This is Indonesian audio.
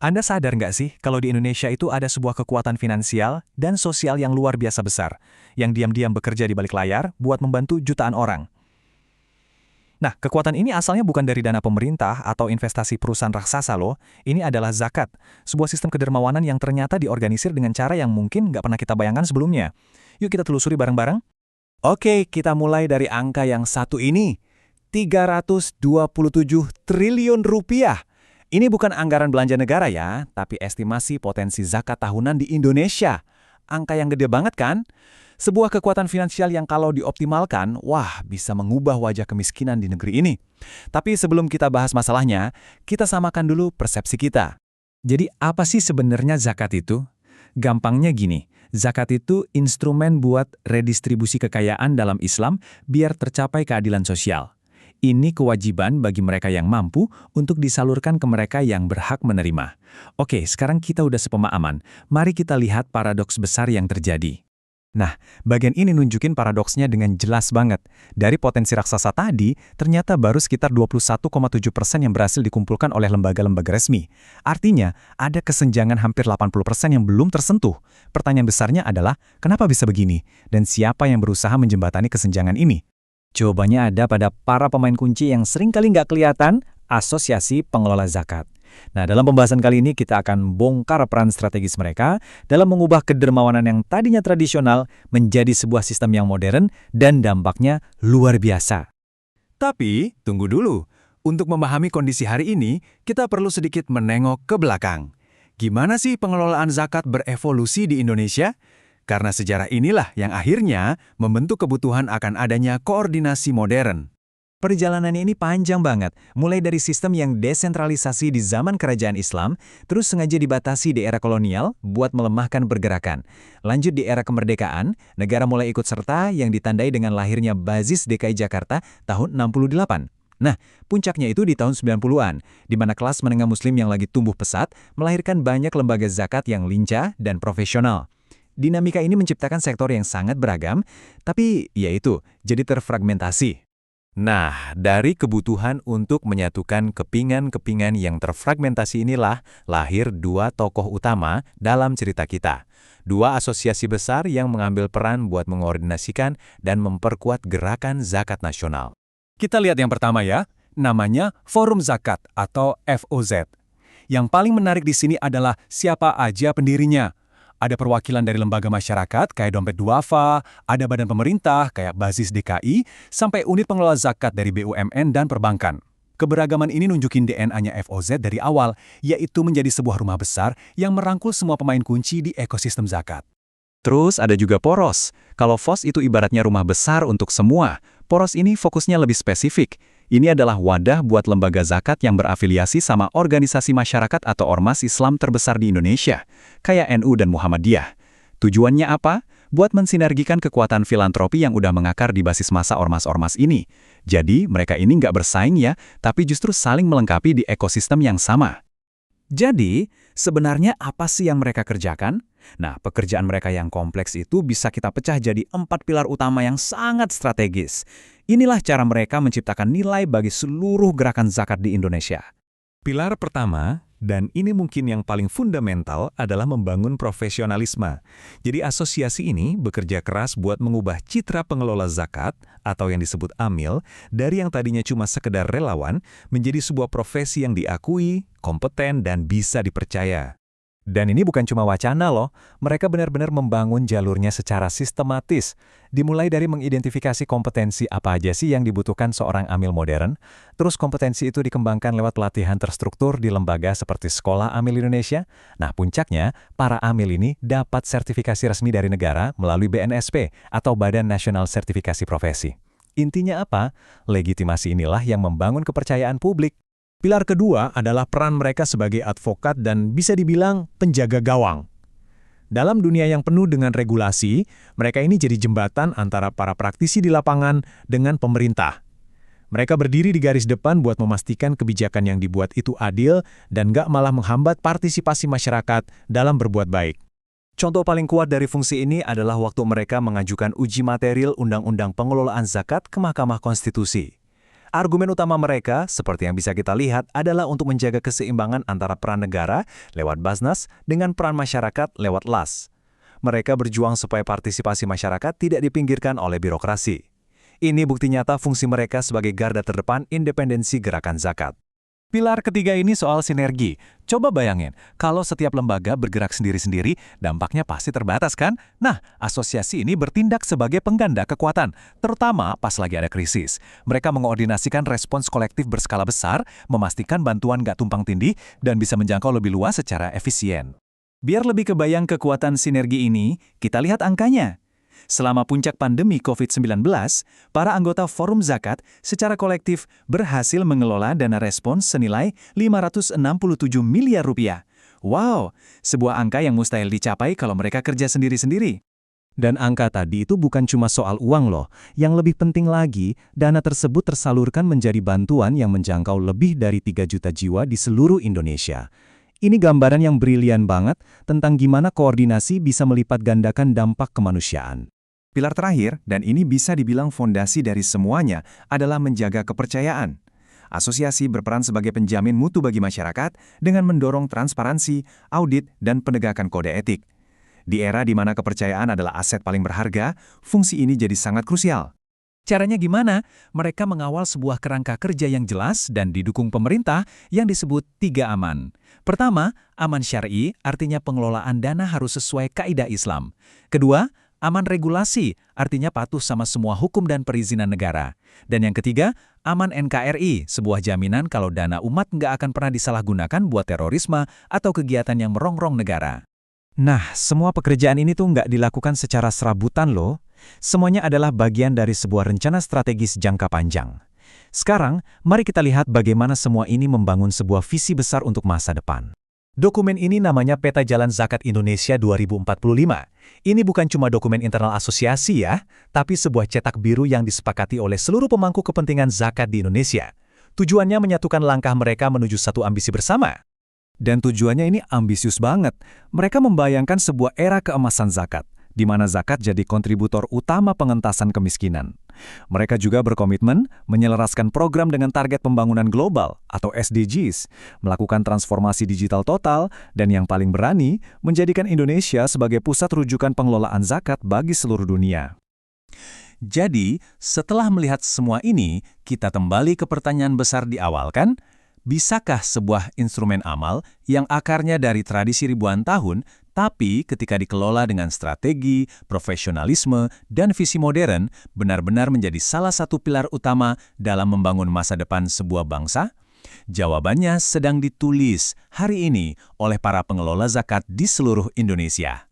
Anda sadar nggak sih kalau di Indonesia itu ada sebuah kekuatan finansial dan sosial yang luar biasa besar, yang diam-diam bekerja di balik layar buat membantu jutaan orang. Nah, kekuatan ini asalnya bukan dari dana pemerintah atau investasi perusahaan raksasa loh. Ini adalah zakat, sebuah sistem kedermawanan yang ternyata diorganisir dengan cara yang mungkin nggak pernah kita bayangkan sebelumnya. Yuk kita telusuri bareng-bareng. Oke, kita mulai dari angka yang satu ini. 327 triliun rupiah. Ini bukan anggaran belanja negara ya, tapi estimasi potensi zakat tahunan di Indonesia. Angka yang gede banget kan? Sebuah kekuatan finansial yang kalau dioptimalkan, wah bisa mengubah wajah kemiskinan di negeri ini. Tapi sebelum kita bahas masalahnya, kita samakan dulu persepsi kita. Jadi apa sih sebenarnya zakat itu? Gampangnya gini, zakat itu instrumen buat redistribusi kekayaan dalam Islam biar tercapai keadilan sosial. Ini kewajiban bagi mereka yang mampu untuk disalurkan ke mereka yang berhak menerima. Oke, sekarang kita udah sepemahaman. Mari kita lihat paradoks besar yang terjadi. Nah, bagian ini nunjukin paradoksnya dengan jelas banget. Dari potensi raksasa tadi, ternyata baru sekitar 21,7% yang berhasil dikumpulkan oleh lembaga-lembaga resmi. Artinya, ada kesenjangan hampir 80% yang belum tersentuh. Pertanyaan besarnya adalah, kenapa bisa begini? Dan siapa yang berusaha menjembatani kesenjangan ini? Jawabannya ada pada para pemain kunci yang seringkali nggak kelihatan, asosiasi pengelola zakat. Nah, dalam pembahasan kali ini kita akan bongkar peran strategis mereka dalam mengubah kedermawanan yang tadinya tradisional menjadi sebuah sistem yang modern dan dampaknya luar biasa. Tapi, tunggu dulu. Untuk memahami kondisi hari ini, kita perlu sedikit menengok ke belakang. Gimana sih pengelolaan zakat berevolusi di Indonesia? Karena sejarah inilah yang akhirnya membentuk kebutuhan akan adanya koordinasi modern. Perjalanannya ini panjang banget, mulai dari sistem yang desentralisasi di zaman kerajaan Islam, terus sengaja dibatasi di era kolonial buat melemahkan pergerakan. Lanjut di era kemerdekaan, negara mulai ikut serta yang ditandai dengan lahirnya Bazis DKI Jakarta tahun 68. Nah, puncaknya itu di tahun 90-an, di mana kelas menengah muslim yang lagi tumbuh pesat melahirkan banyak lembaga zakat yang lincah dan profesional. Dinamika ini menciptakan sektor yang sangat beragam, tapi yaitu jadi terfragmentasi. Nah, dari kebutuhan untuk menyatukan kepingan-kepingan yang terfragmentasi inilah lahir dua tokoh utama dalam cerita kita. Dua asosiasi besar yang mengambil peran buat mengoordinasikan dan memperkuat gerakan zakat nasional. Kita lihat yang pertama ya, namanya Forum Zakat atau FOZ. Yang paling menarik di sini adalah siapa aja pendirinya. Ada perwakilan dari lembaga masyarakat kayak Dompet Duafa, ada badan pemerintah kayak Bazis DKI, sampai unit pengelola zakat dari BUMN dan perbankan. Keberagaman ini nunjukin DNA-nya FOZ dari awal, yaitu menjadi sebuah rumah besar yang merangkul semua pemain kunci di ekosistem zakat. Terus ada juga Poros. Kalau FOS itu ibaratnya rumah besar untuk semua, Poros ini fokusnya lebih spesifik. Ini adalah wadah buat lembaga zakat yang berafiliasi sama organisasi masyarakat atau ormas Islam terbesar di Indonesia, kayak NU dan Muhammadiyah. Tujuannya apa? Buat mensinergikan kekuatan filantropi yang udah mengakar di basis massa ormas-ormas ini. Jadi, mereka ini nggak bersaing ya, tapi justru saling melengkapi di ekosistem yang sama. Jadi, sebenarnya apa sih yang mereka kerjakan? Nah, pekerjaan mereka yang kompleks itu bisa kita pecah jadi 4 pilar utama yang sangat strategis. Inilah cara mereka menciptakan nilai bagi seluruh gerakan zakat di Indonesia. Pilar pertama, dan ini mungkin yang paling fundamental, adalah membangun profesionalisme. Jadi asosiasi ini bekerja keras buat mengubah citra pengelola zakat, atau yang disebut AMIL, dari yang tadinya cuma sekedar relawan, menjadi sebuah profesi yang diakui, kompeten, dan bisa dipercaya. Dan ini bukan cuma wacana loh, mereka benar-benar membangun jalurnya secara sistematis. Dimulai dari mengidentifikasi kompetensi apa aja sih yang dibutuhkan seorang AMIL modern, terus kompetensi itu dikembangkan lewat pelatihan terstruktur di lembaga seperti Sekolah AMIL Indonesia. Nah, puncaknya, para AMIL ini dapat sertifikasi resmi dari negara melalui BNSP atau Badan Nasional Sertifikasi Profesi. Intinya apa? Legitimasi inilah yang membangun kepercayaan publik. Pilar kedua adalah peran mereka sebagai advokat dan bisa dibilang penjaga gawang. Dalam dunia yang penuh dengan regulasi, mereka ini jadi jembatan antara para praktisi di lapangan dengan pemerintah. Mereka berdiri di garis depan buat memastikan kebijakan yang dibuat itu adil dan nggak malah menghambat partisipasi masyarakat dalam berbuat baik. Contoh paling kuat dari fungsi ini adalah waktu mereka mengajukan uji material Undang-Undang Pengelolaan Zakat ke Mahkamah Konstitusi. Argumen utama mereka, seperti yang bisa kita lihat, adalah untuk menjaga keseimbangan antara peran negara lewat Basnas dengan peran masyarakat lewat LAS. Mereka berjuang supaya partisipasi masyarakat tidak dipinggirkan oleh birokrasi. Ini bukti nyata fungsi mereka sebagai garda terdepan independensi gerakan zakat. Pilar ketiga ini soal sinergi. Coba bayangin, kalau setiap lembaga bergerak sendiri-sendiri, dampaknya pasti terbatas kan? Nah, asosiasi ini bertindak sebagai pengganda kekuatan, terutama pas lagi ada krisis. Mereka mengoordinasikan respons kolektif berskala besar, memastikan bantuan nggak tumpang tindih, dan bisa menjangkau lebih luas secara efisien. Biar lebih kebayang kekuatan sinergi ini, kita lihat angkanya. Selama puncak pandemi COVID-19, para anggota Forum Zakat secara kolektif berhasil mengelola dana respons senilai 567 miliar rupiah. Wow, sebuah angka yang mustahil dicapai kalau mereka kerja sendiri-sendiri. Dan angka tadi itu bukan cuma soal uang loh. Yang lebih penting lagi, dana tersebut tersalurkan menjadi bantuan yang menjangkau lebih dari 3 juta jiwa di seluruh Indonesia. Ini gambaran yang brilian banget tentang gimana koordinasi bisa melipat gandakan dampak kemanusiaan. Pilar terakhir, dan ini bisa dibilang fondasi dari semuanya, adalah menjaga kepercayaan. Asosiasi berperan sebagai penjamin mutu bagi masyarakat dengan mendorong transparansi, audit, dan penegakan kode etik. Di era di mana kepercayaan adalah aset paling berharga, fungsi ini jadi sangat krusial. Caranya gimana? Mereka mengawal sebuah kerangka kerja yang jelas dan didukung pemerintah yang disebut 3 aman. Pertama, aman syar'i, artinya pengelolaan dana harus sesuai kaidah Islam. Kedua, aman regulasi, artinya patuh sama semua hukum dan perizinan negara. Dan yang ketiga, aman NKRI, sebuah jaminan kalau dana umat nggak akan pernah disalahgunakan buat terorisme atau kegiatan yang merongrong negara. Nah, semua pekerjaan ini tuh nggak dilakukan secara serabutan loh. Semuanya adalah bagian dari sebuah rencana strategis jangka panjang. Sekarang, mari kita lihat bagaimana semua ini membangun sebuah visi besar untuk masa depan. Dokumen ini namanya Peta Jalan Zakat Indonesia 2045. Ini bukan cuma dokumen internal asosiasi ya, tapi sebuah cetak biru yang disepakati oleh seluruh pemangku kepentingan zakat di Indonesia. Tujuannya menyatukan langkah mereka menuju satu ambisi bersama. Dan tujuannya ini ambisius banget. Mereka membayangkan sebuah era keemasan zakat, di mana zakat jadi kontributor utama pengentasan kemiskinan. Mereka juga berkomitmen menyelaraskan program dengan target pembangunan global atau SDGs, melakukan transformasi digital total, dan yang paling berani, menjadikan Indonesia sebagai pusat rujukan pengelolaan zakat bagi seluruh dunia. Jadi, setelah melihat semua ini, kita kembali ke pertanyaan besar di awal kan? Bisakah sebuah instrumen amal yang akarnya dari tradisi ribuan tahun, tapi ketika dikelola dengan strategi, profesionalisme, dan visi modern, benar-benar menjadi salah satu pilar utama dalam membangun masa depan sebuah bangsa? Jawabannya sedang ditulis hari ini oleh para pengelola zakat di seluruh Indonesia.